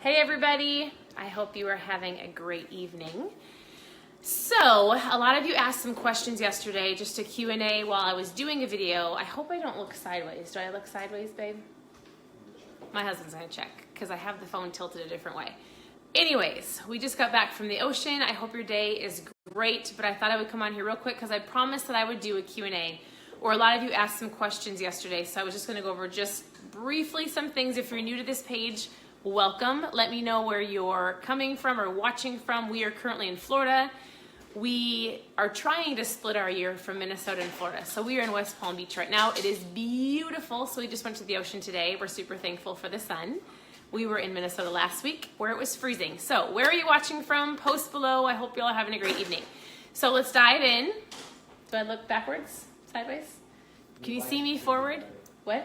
Hey everybody, I hope you are having a great evening. So, a lot of you asked some questions yesterday, just a Q&A while I was doing a video. I hope I don't look sideways. Do I look sideways, babe? My husband's gonna check, because I have the phone tilted a different way. Anyways, we just got back from the ocean. I hope your day is great, but I thought I would come on here real quick because I promised that I would do a Q&A, or a lot of you asked some questions yesterday, so I was just gonna go over just briefly some things. If you're new to this page, welcome. Let me know where you're coming from or watching from. We are currently in Florida. We are trying to split our year from Minnesota and Florida. So we are in West Palm Beach right now. It is beautiful. So we just went to the ocean today. We're super thankful for the sun. We were in Minnesota last week where it was freezing. So where are you watching from? Post below. I hope you all are having a great evening. So let's dive in. Do I look backwards? Sideways? Can you see me forward? What?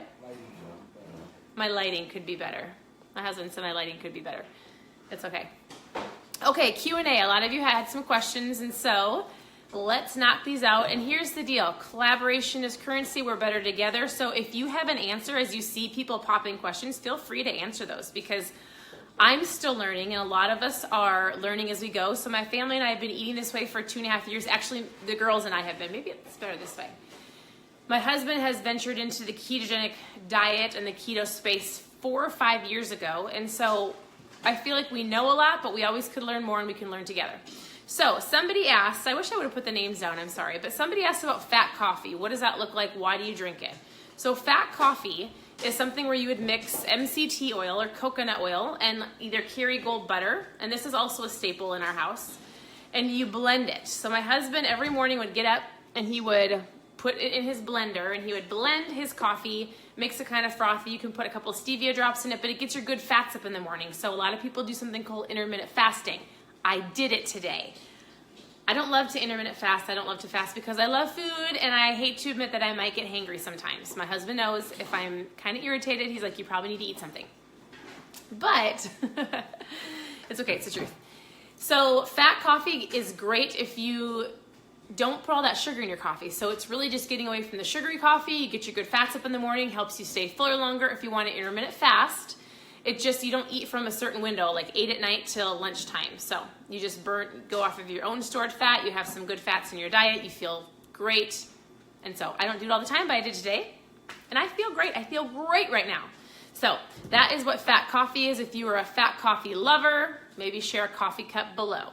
My lighting could be better. My husband said my lighting could be better. It's okay. Okay, Q&A. A lot of you had some questions, and so let's knock these out. And here's the deal. Collaboration is currency. We're better together. So if you have an answer, as you see people popping questions, feel free to answer those, because I'm still learning, and a lot of us are learning as we go. So my family and I have been eating this way for 2.5 years. Actually, the girls and I have been. Maybe it's better this way. My husband has ventured into the ketogenic diet and the keto space 4 or 5 years ago, and so I feel like we know a lot, but we always could learn more, and we can learn together. So somebody asked, I wish I would have put the names down, I'm sorry, but somebody asked about fat coffee. What does that look like? Why do you drink it? So fat coffee is something where you would mix MCT oil or coconut oil and either Kerrygold butter, and this is also a staple in our house, and you blend it. So my husband every morning would get up and he would put it in his blender, and he would blend his coffee, mix it kind of frothy. You can put a couple stevia drops in it, but it gets your good fats up in the morning. So a lot of people do something called intermittent fasting. I did it today. I don't love to intermittent fast. I don't love to fast because I love food, and I hate to admit that I might get hangry sometimes. My husband knows if I'm kind of irritated, he's like, you probably need to eat something. But it's okay, it's the truth. So fat coffee is great if you don't put all that sugar in your coffee. So it's really just getting away from the sugary coffee. You get your good fats up in the morning, helps you stay fuller longer. If you want to intermittent fast, it just, you don't eat from a certain window, like 8 at night till lunchtime. So you just go off of your own stored fat. You have some good fats in your diet. You feel great. And so I don't do it all the time, but I did today. And I feel great. I feel great right now. So that is what fat coffee is. If you are a fat coffee lover, maybe share a coffee cup below.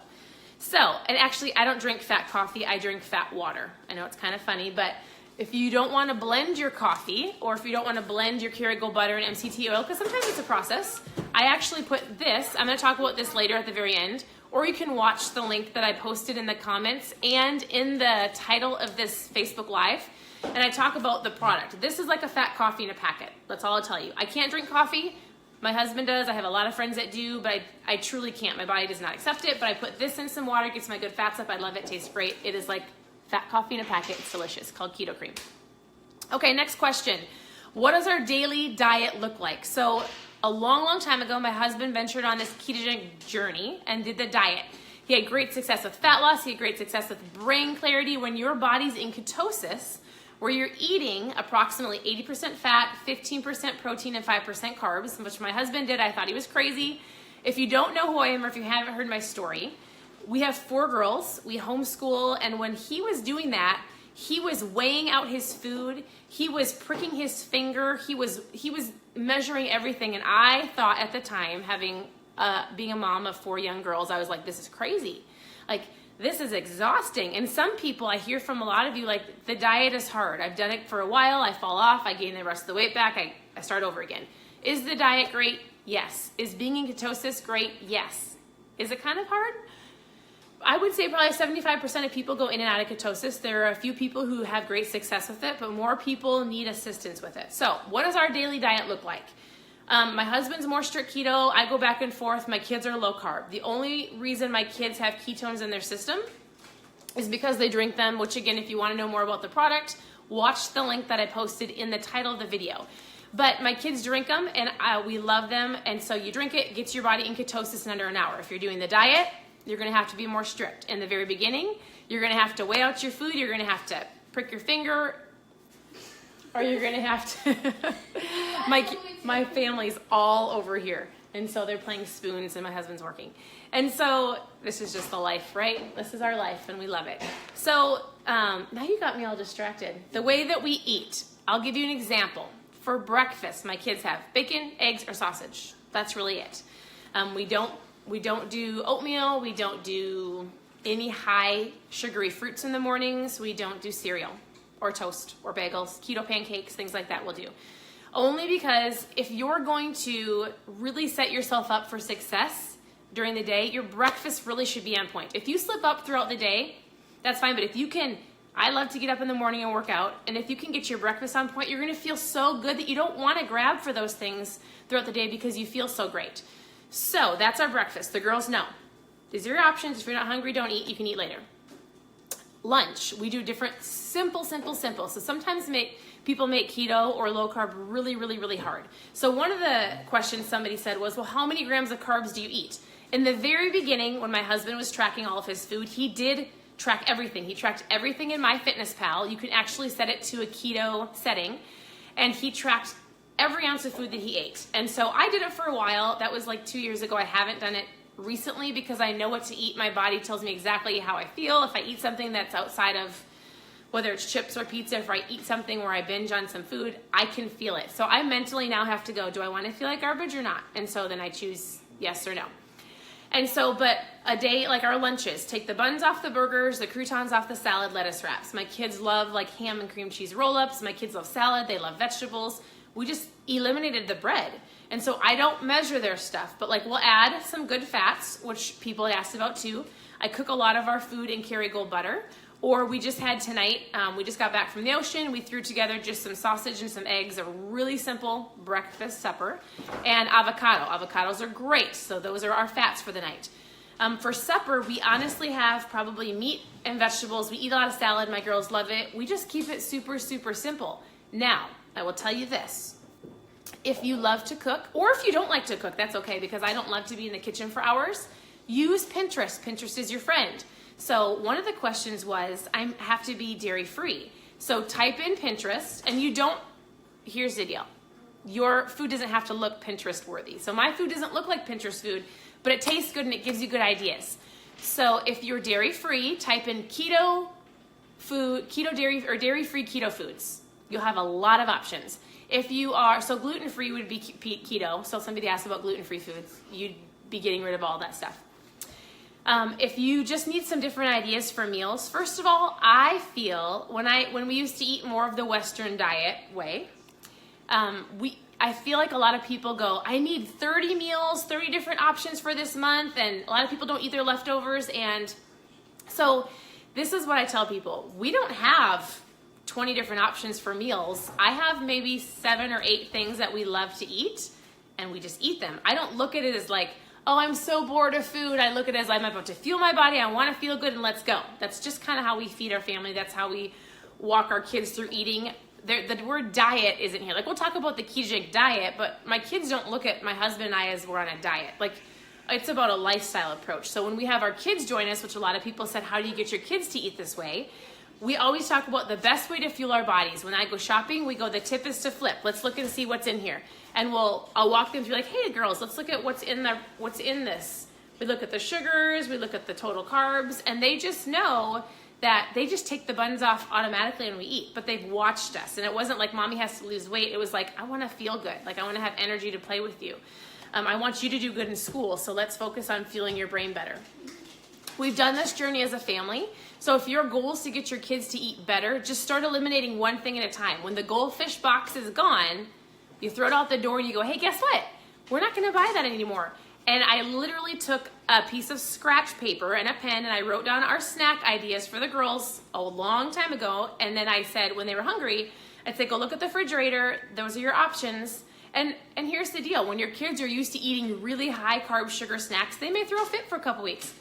So, and actually I don't drink fat coffee, I drink fat water. I know it's kind of funny, but if you don't want to blend your coffee, or if you don't want to blend your Kerrygold butter and MCT oil, because sometimes it's a process, I actually put this, I'm going to talk about this later at the very end, or you can watch the link that I posted in the comments and in the title of this Facebook Live, and I talk about the product. This is like a fat coffee in a packet. That's all I'll tell you. I can't drink coffee. My husband does. I have a lot of friends that do, but I truly can't. My body does not accept it, but I put this in some water, gets my good fats up. I love it. Tastes great. It is like fat coffee in a packet. It's delicious. Called Keto Cream. Okay, next question. What does our daily diet look like? So a long, long time ago, my husband ventured on this ketogenic journey and did the diet. He had great success with fat loss. He had great success with brain clarity. When your body's in ketosis, where you're eating approximately 80% fat, 15% protein, and 5% carbs, which my husband did. I thought he was crazy. If you don't know who I am, or if you haven't heard my story, we have 4 girls. We homeschool, and when he was doing that, he was weighing out his food. He was pricking his finger. He was measuring everything, and I thought at the time, being a mom of 4 young girls, I was like, this is crazy. Like, this is exhausting. And some people, I hear from a lot of you, like, the diet is hard. I've done it for a while. I fall off. I gain the rest of the weight back. I start over again. Is the diet great? Yes. Is being in ketosis great? Yes. Is it kind of hard? I would say probably 75% of people go in and out of ketosis. There are a few people who have great success with it, but more people need assistance with it. So what does our daily diet look like? My husband's more strict keto. I go back and forth. My kids are low carb. The only reason my kids have ketones in their system is because they drink them, which again, if you want to know more about the product, watch the link that I posted in the title of the video. But my kids drink them, and we love them. And so you drink it, gets your body in ketosis in under an hour. If you're doing the diet, you're going to have to be more strict. In the very beginning, you're going to have to weigh out your food. You're going to have to prick your finger, or you're going to have to... My family's all over here. And so they're playing spoons and my husband's working. And so this is just the life, right? This is our life and we love it. So now you got me all distracted. The way that we eat, I'll give you an example. For breakfast, my kids have bacon, eggs, or sausage. That's really it. We don't do oatmeal. We don't do any high sugary fruits in the mornings. We don't do cereal or toast or bagels, keto pancakes, things like that we'll do. Only because if you're going to really set yourself up for success during the day, your breakfast really should be on point. If you slip up throughout the day, that's fine. But if you can, I love to get up in the morning and work out. And if you can get your breakfast on point, you're going to feel so good that you don't want to grab for those things throughout the day because you feel so great. So that's our breakfast. The girls know. These are your options. If you're not hungry, don't eat. You can eat later. Lunch, we do different, simple. So sometimes people make keto or low carb really, really, really hard. So one of the questions somebody said was, well, how many grams of carbs do you eat? In the very beginning, when my husband was tracking all of his food, he did track everything. He tracked everything in MyFitnessPal. You can actually set it to a keto setting. And he tracked every ounce of food that he ate. And so I did it for a while. That was like 2 years ago. I haven't done it recently because I know what to eat. My body tells me exactly how I feel. If I eat something that's outside of, whether it's chips or pizza, if I eat something where I binge on some food, I can feel it. So I mentally now have to go, do I want to feel like garbage or not? And so then I choose yes or no. And so, but a day like our lunches, take the buns off the burgers, the croutons off the salad, lettuce wraps. My kids love like ham and cream cheese roll-ups. My kids love salad. They love vegetables. We just eliminated the bread. And so I don't measure their stuff, but like we'll add some good fats, which people asked about too. I cook a lot of our food in Kerrygold butter, or we just had tonight, we just got back from the ocean. We threw together just some sausage and some eggs, a really simple breakfast supper, and avocado. Avocados are great, so those are our fats for the night. For supper, we honestly have probably meat and vegetables. We eat a lot of salad. My girls love it. We just keep it super, super simple. Now, I will tell you this. If you love to cook, or if you don't like to cook, that's okay, because I don't love to be in the kitchen for hours. Use Pinterest. Pinterest is your friend. So one of the questions was, I have to be dairy-free. So type in Pinterest, and you don't, here's the deal. Your food doesn't have to look Pinterest-worthy. So my food doesn't look like Pinterest food, but it tastes good and it gives you good ideas. So if you're dairy-free, type in keto food, keto dairy, or dairy-free keto foods. You'll have a lot of options. If you are, so gluten-free would be keto. So somebody asked about gluten-free foods. You'd be getting rid of all that stuff. If you just need some different ideas for meals, first of all, I feel when we used to eat more of the Western diet way, I feel like a lot of people go, I need 30 meals, 30 different options for this month, and a lot of people don't eat their leftovers. And so this is what I tell people. We don't have 20 different options for meals. I have maybe 7 or 8 things that we love to eat, and we just eat them. I don't look at it as like, oh, I'm so bored of food. I look at it as I'm about to fuel my body. I want to feel good, and let's go. That's just kind of how we feed our family. That's how we walk our kids through eating. The word diet isn't here. Like, we'll talk about the ketogenic diet, but my kids don't look at my husband and I as we're on a diet. Like, it's about a lifestyle approach. So when we have our kids join us, which a lot of people said, how do you get your kids to eat this way? We always talk about the best way to fuel our bodies. When I go shopping, we go, the tip is to flip. Let's look and see what's in here. And I'll walk them through like, hey girls, let's look at what's in this. We look at the sugars, we look at the total carbs, and they just know that they just take the buns off automatically when we eat, but they've watched us. And it wasn't like mommy has to lose weight. It was like, I want to feel good. Like, I want to have energy to play with you. I want you to do good in school. So let's focus on fueling your brain better. We've done this journey as a family. So if your goal is to get your kids to eat better, just start eliminating one thing at a time. When the goldfish box is gone, you throw it out the door and you go, hey, guess what? We're not going to buy that anymore. And I literally took a piece of scratch paper and a pen and I wrote down our snack ideas for the girls a long time ago. And then I said, when they were hungry, I'd say, go look at the refrigerator. Those are your options. And here's the deal. When your kids are used to eating really high carb sugar snacks, they may throw a fit for a couple weeks.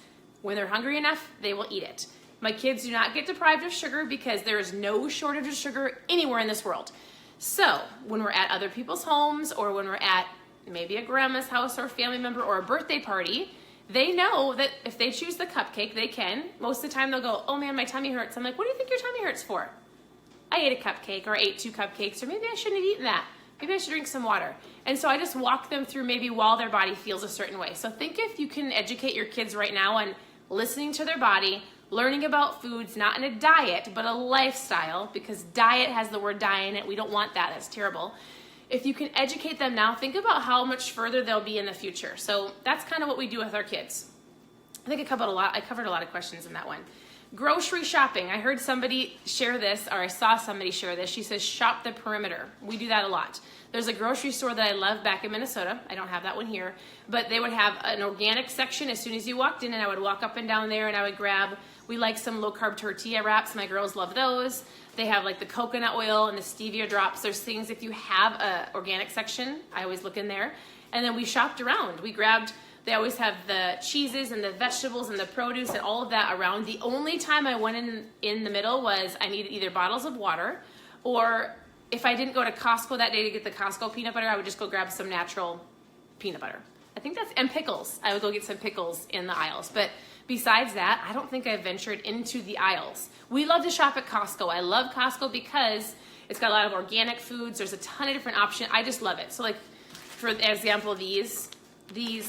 When they're hungry enough, they will eat it. My kids do not get deprived of sugar because there is no shortage of sugar anywhere in this world. So when we're at other people's homes or when we're at maybe a grandma's house or a family member or a birthday party, they know that if they choose the cupcake, they can. Most of the time they'll go, oh man, my tummy hurts. I'm like, what do you think your tummy hurts for? I ate a cupcake or I ate 2 cupcakes, or maybe I shouldn't have eaten that. maybe I should drink some water. And so I just walk them through maybe while their body feels a certain way. So think if you can educate your kids right now on listening to their body, learning about foods, not in a diet, but a lifestyle, because diet has the word die in it. We don't want that. That's terrible. If you can educate them now, think about how much further they'll be in the future. So that's kind of what we do with our kids. I think I covered a lot of questions in that one. Grocery shopping. I heard somebody share this, or I saw somebody share this. She says, shop the perimeter. We do that a lot. There's a grocery store that I love back in Minnesota. I don't have that one here, but they would have an organic section as soon as you walked in, and I would walk up and down there and I would grab, we like some low carb tortilla wraps. My girls love those. They have like the coconut oil and the stevia drops. There's things, if you have a organic section, I always look in there. And then we shopped around. We grabbed, they always have the cheeses and the vegetables and the produce and all of that around. The only time I went in the middle was I needed either bottles of water, or if I didn't go to Costco that day to get the Costco peanut butter, I would just go grab some natural peanut butter. I think that's, and pickles. I would go get some pickles in the aisles. But besides that, I don't think I've ventured into the aisles. We love to shop at Costco. I love Costco because it's got a lot of organic foods. There's a ton of different options. I just love it. So like, for example, these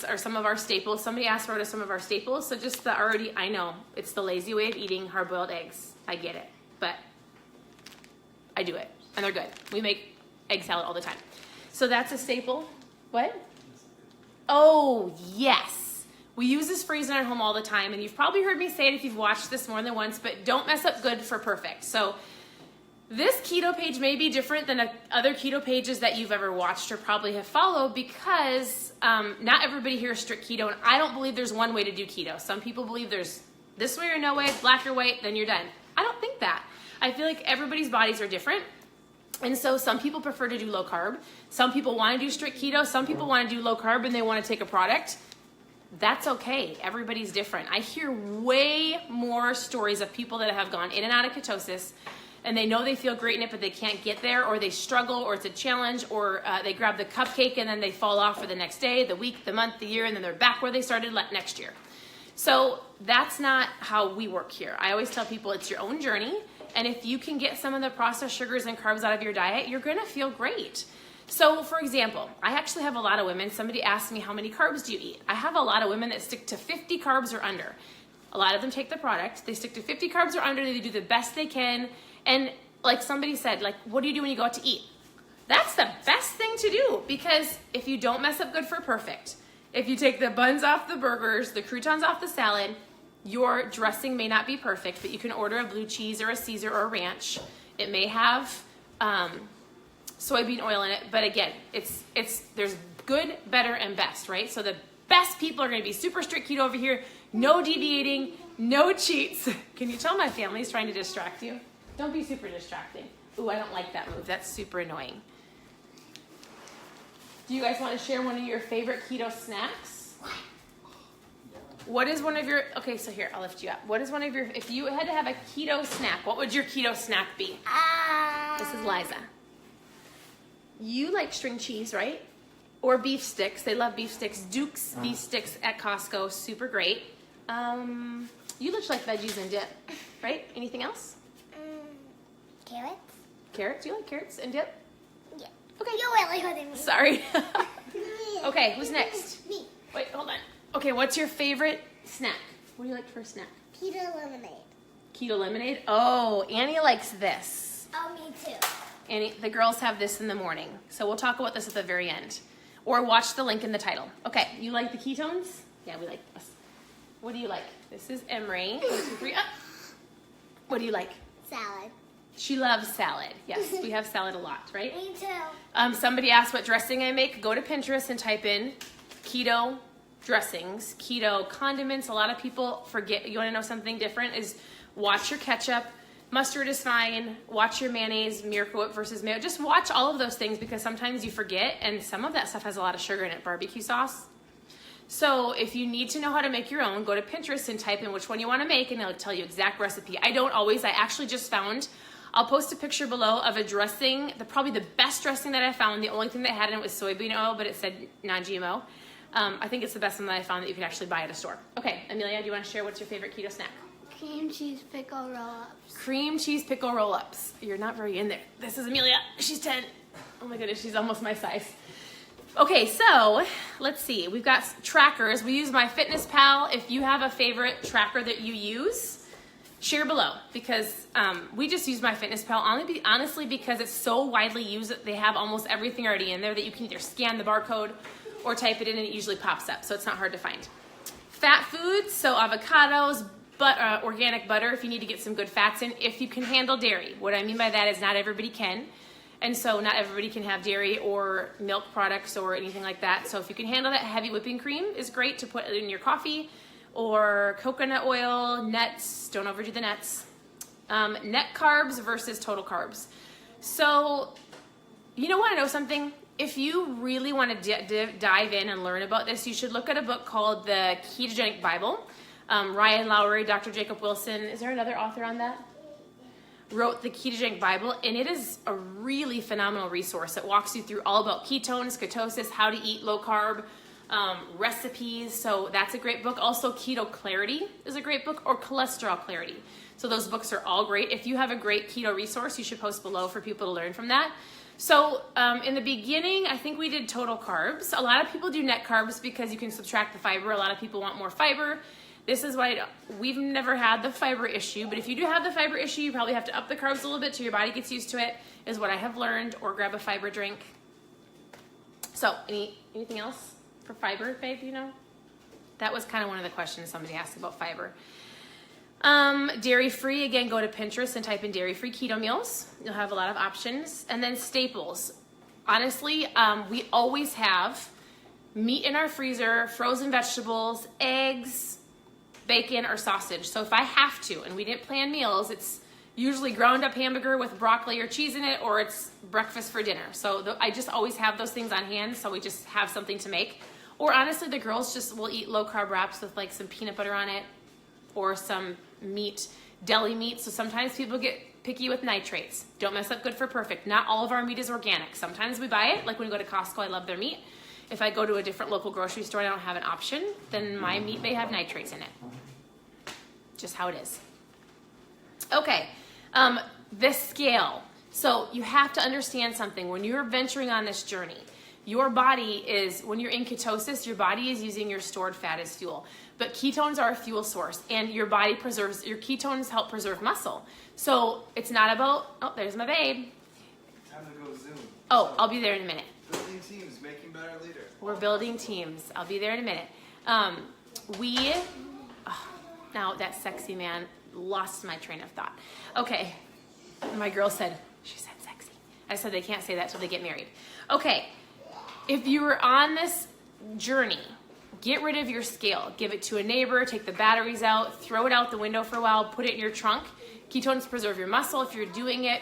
are some of our staples. Somebody asked for some of our staples. So just the already, I know, it's the lazy way of eating hard-boiled eggs. I get it. But I do it. And they're good. We make egg salad all the time. So that's a staple. What? Oh, yes. We use this phrase in our home all the time, and you've probably heard me say it if you've watched this more than once, but don't mess up good for perfect. So this keto page may be different than other keto pages that you've ever watched or probably have followed, because not everybody here is strict keto, and I don't believe there's one way to do keto. Some people believe there's this way or no way, black or white, then you're done. I don't think that. I feel like everybody's bodies are different. And so some people prefer to do low carb. Some people want to do strict keto. Some people want to do low carb and they want to take a product. That's okay. Everybody's different. I hear way more stories of people that have gone in and out of ketosis, and they know they feel great in it, but they can't get there, or they struggle, or it's a challenge, or they grab the cupcake and then they fall off for the next day, the week, the month, the year, and then they're back where they started next year. So that's not how we work here. I always tell people it's your own journey. And if you can get some of the processed sugars and carbs out of your diet, you're going to feel great. So for example, I actually have a lot of women, somebody asked me, how many carbs do you eat? I have a lot of women that stick to 50 carbs or under. A lot of them take the product. They stick to 50 carbs or under. They do the best they can. And like somebody said, like, what do you do when you go out to eat? That's the best thing to do, because if you don't mess up good for perfect, if you take the buns off the burgers, the croutons off the salad, your dressing may not be perfect, but you can order a blue cheese or a Caesar or a ranch. It may have soybean oil in it, but again, there's good, better, and best, right? So the best people are going to be super strict keto over here, no deviating, no cheats. Can you tell my family's trying to distract you? Don't be super distracting. Ooh, I don't like that move. That's super annoying. Do you guys want to share one of your favorite keto snacks? What is one of your, okay, so here, I'll lift you up. What is one of your, if you had to have a keto snack, what would your keto snack be? This is Liza. You like string cheese, right? Or beef sticks. They love beef sticks. Duke's beef sticks at Costco, super great. You look like veggies and dip, right? Anything else? Carrots. Carrots? You like carrots and dip? Yeah. Okay. You're really holding me. Sorry. Okay, who's next? Me. Wait, hold on. Okay, what's your favorite snack? What do you like for a snack? Keto lemonade. Keto lemonade? Oh, Annie likes this. Oh, me too. Annie, the girls have this in the morning. So we'll talk about this at the very end. Or watch the link in the title. Okay, you like the ketones? Yeah, we like this. What do you like? This is Emery. 1, 2, 3, up. What do you like? Salad. She loves salad. Yes, we have salad a lot, right? Me too. Somebody asked what dressing I make. Go to Pinterest and type in keto dressings, keto condiments. A lot of people forget. You want to know something different? Is watch your ketchup. Mustard is fine. Watch your mayonnaise, Miracle Whip versus mayo. Just watch all of those things, because sometimes you forget, and some of that stuff has a lot of sugar in it. Barbecue sauce. So if you need to know how to make your own, go to Pinterest and type in which one you want to make, and it'll tell you exact recipe. I don't always. I actually just found, I'll post a picture below of a dressing, probably the best dressing that I found. The only thing that had in it was soybean oil, but it said non-GMO. I think it's the best one that I found that you can actually buy at a store. Okay, Amelia, do you want to share what's your favorite keto snack? Cream cheese pickle roll-ups. Cream cheese pickle roll-ups. You're not very in there. This is Amelia. She's 10. Oh my goodness, she's almost my size. Okay, so let's see. We've got trackers. We use MyFitnessPal. If you have a favorite tracker that you use, share below, because we just use MyFitnessPal honestly because it's so widely used that they have almost everything already in there that you can either scan the barcode or type it in and it usually pops up, so it's not hard to find. Fat foods, so avocados, organic butter if you need to get some good fats in, if you can handle dairy. What I mean by that is not everybody can. And so not everybody can have dairy or milk products or anything like that. So if you can handle that, heavy whipping cream is great to put in your coffee, or coconut oil, nuts, don't overdo the nuts. Net carbs versus total carbs. So you know, want to know something? If you really want to dive in and learn about this, you should look at a book called The Ketogenic Bible. Ryan Lowry, Dr. Jacob Wilson, is there another author on that? Wrote the Ketogenic Bible, and it is a really phenomenal resource. It walks you through all about ketones, ketosis, how to eat low carb, recipes. So that's a great book. Also, Keto Clarity is a great book, or Cholesterol Clarity. So those books are all great. If you have a great keto resource, you should post below for people to learn from that. So in the beginning, I think we did total carbs. A lot of people do net carbs because you can subtract the fiber. A lot of people want more fiber. This is why we've never had the fiber issue, but if you do have the fiber issue, you probably have to up the carbs a little bit till your body gets used to it, is what I have learned, or grab a fiber drink. So anything else for fiber, babe, you know? That was kind of one of the questions somebody asked about fiber. Dairy-free, again, go to Pinterest and type in dairy-free keto meals. You'll have a lot of options. And then staples. Honestly, we always have meat in our freezer, frozen vegetables, eggs, bacon, or sausage. So if I have to, and we didn't plan meals, it's usually ground up hamburger with broccoli or cheese in it, or it's breakfast for dinner. So I just always have those things on hand, so we just have something to make. Or honestly, the girls just will eat low carb wraps with like some peanut butter on it, or some meat, deli meat. So sometimes people get picky with nitrates. Don't mess up good for perfect. Not all of our meat is organic. Sometimes we buy it, like when we go to Costco, I love their meat. If I go to a different local grocery store and I don't have an option, then my meat may have nitrates in it. Just how it is. Okay, the scale. So you have to understand something. When you're venturing on this journey, your body is, when you're in ketosis, your body is using your stored fat as fuel. But ketones are a fuel source, and your body preserves, your ketones help preserve muscle. So it's not about, oh, there's my babe. Time to go Zoom. Oh, I'll be there in a minute. Building teams, making better leaders. We're building teams. I'll be there in a minute. Now that sexy man lost my train of thought. Okay, my girl said, she said sexy. I said they can't say that till they get married. Okay, if you were on this journey, get rid of your scale. Give it to a neighbor, take the batteries out, throw it out the window for a while, put it in your trunk. Ketones preserve your muscle. If you're doing it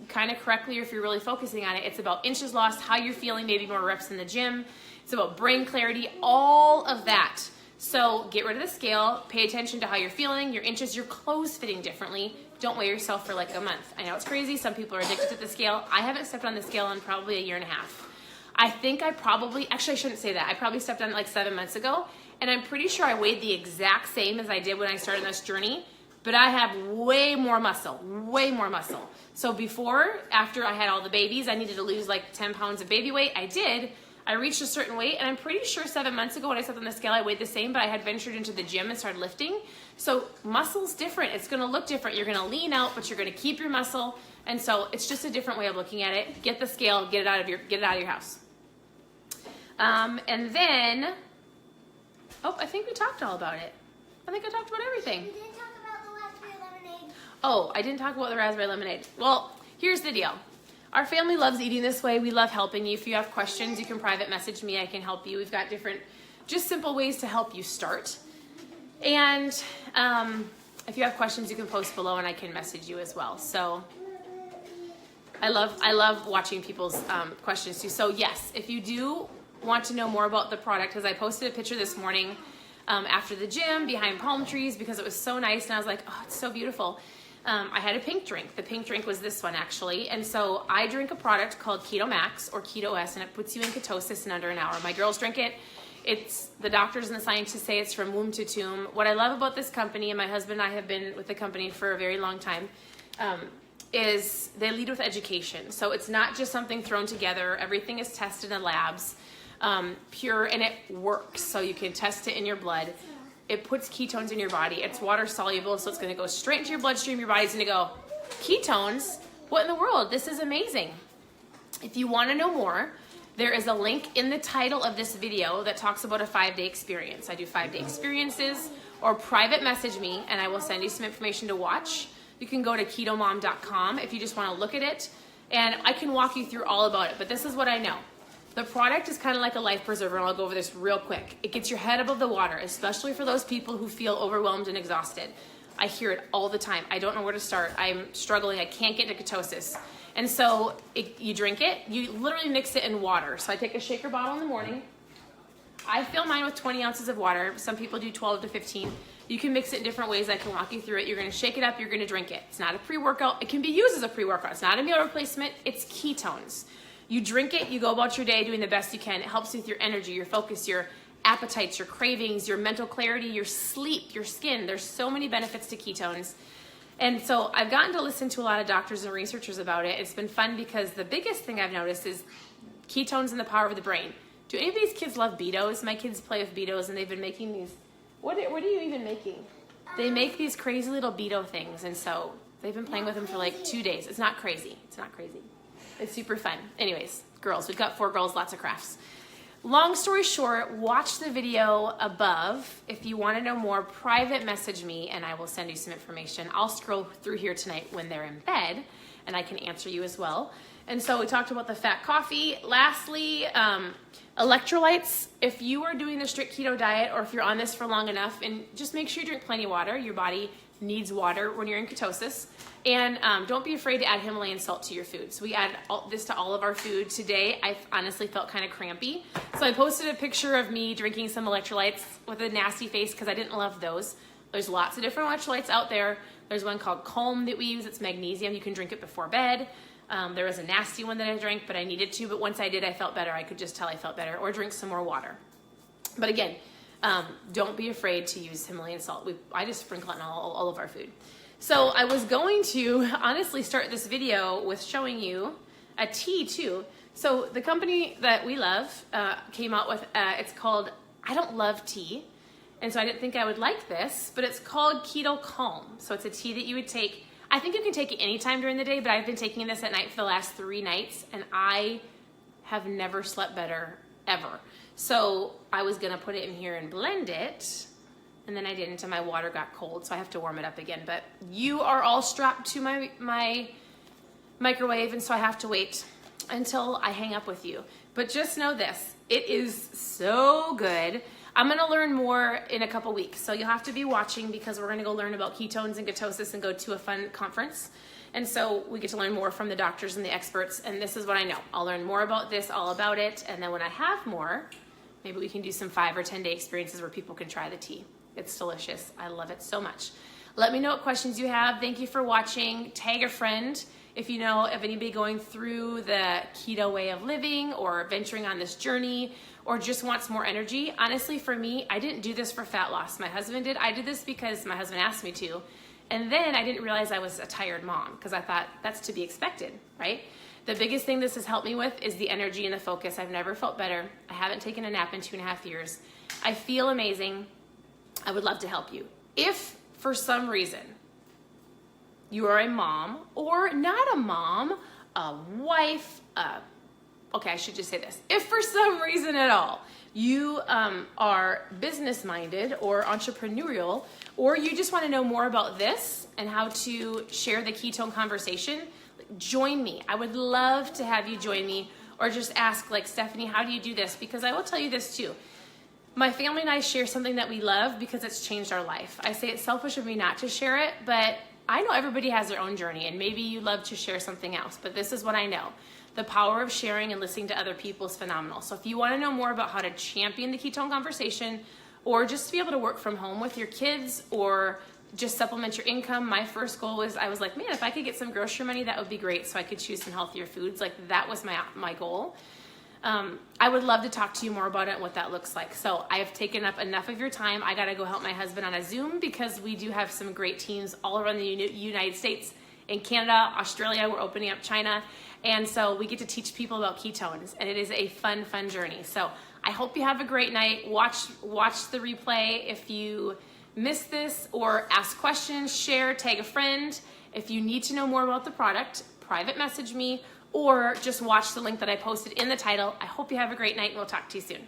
kind of correctly, or if you're really focusing on it, it's about inches lost, how you're feeling, maybe more reps in the gym. It's about brain clarity, all of that. So get rid of the scale, pay attention to how you're feeling, your inches, your clothes fitting differently. Don't weigh yourself for like a month. I know it's crazy. Some people are addicted to the scale. I haven't stepped on the scale in probably a year and a half. I think actually I shouldn't say that. I probably stepped on it like 7 months ago, and I'm pretty sure I weighed the exact same as I did when I started this journey, but I have way more muscle, way more muscle. So after I had all the babies, I needed to lose like 10 pounds of baby weight. I did. I reached a certain weight, and I'm pretty sure 7 months ago when I stepped on the scale, I weighed the same, but I had ventured into the gym and started lifting. So muscle's different. It's going to look different. You're going to lean out, but you're going to keep your muscle. And so it's just a different way of looking at it. Get the scale, get it out of your house. And then, I think we talked all about it. I think I talked about everything. You didn't talk about the raspberry lemonade. Oh, I didn't talk about the raspberry lemonade. Well, here's the deal. Our family loves eating this way. We love helping you. If you have questions, you can private message me. I can help you. We've got different, just simple ways to help you start. And if you have questions, you can post below and I can message you as well. So I love watching people's questions too. So yes, if you do want to know more about the product, because I posted a picture this morning after the gym behind palm trees because it was so nice, and I was like, oh, it's so beautiful. I had a pink drink. The pink drink was this one actually, and so I drink a product called Keto-Max or Keto-OS, and it puts you in ketosis in under an hour. My girls drink it. It's the doctors and the scientists say it's from womb to tomb. What I love about this company, and my husband and I have been with the company for a very long time, is they lead with education. So it's not just something thrown together. Everything is tested in labs, pure, and it works. So you can test it in your blood. It puts ketones in your body. It's water soluble, so it's going to go straight into your bloodstream. Your body's going to go, ketones? What in the world? This is amazing. If you want to know more, there is a link in the title of this video that talks about a 5-day experience. I do 5-day experiences, or private message me and I will send you some information to watch. You can go to KetoMOM.com if you just want to look at it, and I can walk you through all about it. But this is what I know. The product is kind of like a life preserver, and I'll go over this real quick. It gets your head above the water, especially for those people who feel overwhelmed and exhausted. I hear it all the time. I don't know where to start. I'm struggling. I can't get to ketosis. And so you drink it. You literally mix it in water. So I take a shaker bottle in the morning. I fill mine with 20 ounces of water. Some people do 12 to 15. You can mix it in different ways. I can walk you through it. You're going to shake it up. You're going to drink it. It's not a pre-workout. It can be used as a pre-workout. It's not a meal replacement. It's ketones. You drink it. You go about your day doing the best you can. It helps with your energy, your focus, your appetites, your cravings, your mental clarity, your sleep, your skin. There's so many benefits to ketones. And so I've gotten to listen to a lot of doctors and researchers about it. It's been fun because the biggest thing I've noticed is ketones and the power of the brain. Do any of these kids love Betos? My kids play with Betos, and they've been making these. What are you even making? They make these crazy little Beto things, and so they've been playing with them for like 2 days. It's not crazy. It's not crazy. It's super fun. Anyways, girls. We've got 4 girls, lots of crafts. Long story short, watch the video above. If you want to know more, private message me and I will send you some information. I'll scroll through here tonight when they're in bed and I can answer you as well. And so we talked about the fat coffee. Lastly, electrolytes. If you are doing the strict keto diet or if you're on this for long enough, and just make sure you drink plenty of water. Your body needs water when you're in ketosis. And don't be afraid to add Himalayan salt to your food. So we add this to all of our food. Today, I honestly felt kind of crampy. So I posted a picture of me drinking some electrolytes with a nasty face because I didn't love those. There's lots of different electrolytes out there. There's one called Calm that we use. It's magnesium. You can drink it before bed. There was a nasty one that I drank, but I needed to. But once I did, I felt better. I could just tell I felt better. Or drink some more water. But again, don't be afraid to use Himalayan salt. I just sprinkle it on all of our food. So I was going to honestly start this video with showing you a tea too. So the company that we love came out with, it's called I Don't Love Tea. And so I didn't think I would like this, but it's called Keto Calm. So it's a tea that you would take. I think you can take it anytime during the day, but I've been taking this at night for the last 3 nights, and I have never slept better, ever. So I was gonna put it in here and blend it, and then I didn't, and my water got cold, so I have to warm it up again. But you are all strapped to my microwave, and so I have to wait until I hang up with you. But just know this, it is so good. I'm gonna learn more in a couple weeks, so you'll have to be watching because we're gonna go learn about ketones and ketosis and go to a fun conference. And so we get to learn more from the doctors and the experts, and this is what I know. I'll learn more about this, all about it, and then when I have more, maybe we can do some 5 or 10 day experiences where people can try the tea. It's delicious. I love it so much. Let me know what questions you have. Thank you for watching. Tag a friend if you know of anybody going through the keto way of living or venturing on this journey or just wants more energy. Honestly, for me, I didn't do this for fat loss. My husband did. I did this because my husband asked me to. And then I didn't realize I was a tired mom because I thought that's to be expected, right? The biggest thing this has helped me with is the energy and the focus. I've never felt better. I haven't taken a nap in 2.5 years. I feel amazing. I would love to help you. If for some reason you are a mom or not a mom, a wife, okay, I should just say this. If for some reason at all you are business-minded or entrepreneurial, or you just want to know more about this and how to share the ketone conversation, join me. I would love to have you join me, or just ask, like, Stephanie, how do you do this? Because I will tell you this too. My family and I share something that we love because it's changed our life. I say it's selfish of me not to share it, but I know everybody has their own journey, and maybe you love to share something else, but this is what I know. The power of sharing and listening to other people is phenomenal. So if you want to know more about how to champion the ketone conversation, or just to be able to work from home with your kids, or just supplement your income, my first goal was, I was like, man, if I could get some grocery money, that would be great, so I could choose some healthier foods. Like, that was my goal. I would love to talk to you more about it and what that looks like. So I have taken up enough of your time. I got to go help my husband on a Zoom because we do have some great teams all around the United States in Canada, Australia, we're opening up China. And so we get to teach people about ketones, and it is a fun, fun journey. So I hope you have a great night. Watch the replay if you missed this, or ask questions, share, tag a friend. If you need to know more about the product, private message me, or just watch the link that I posted in the title. I hope you have a great night, and we'll talk to you soon.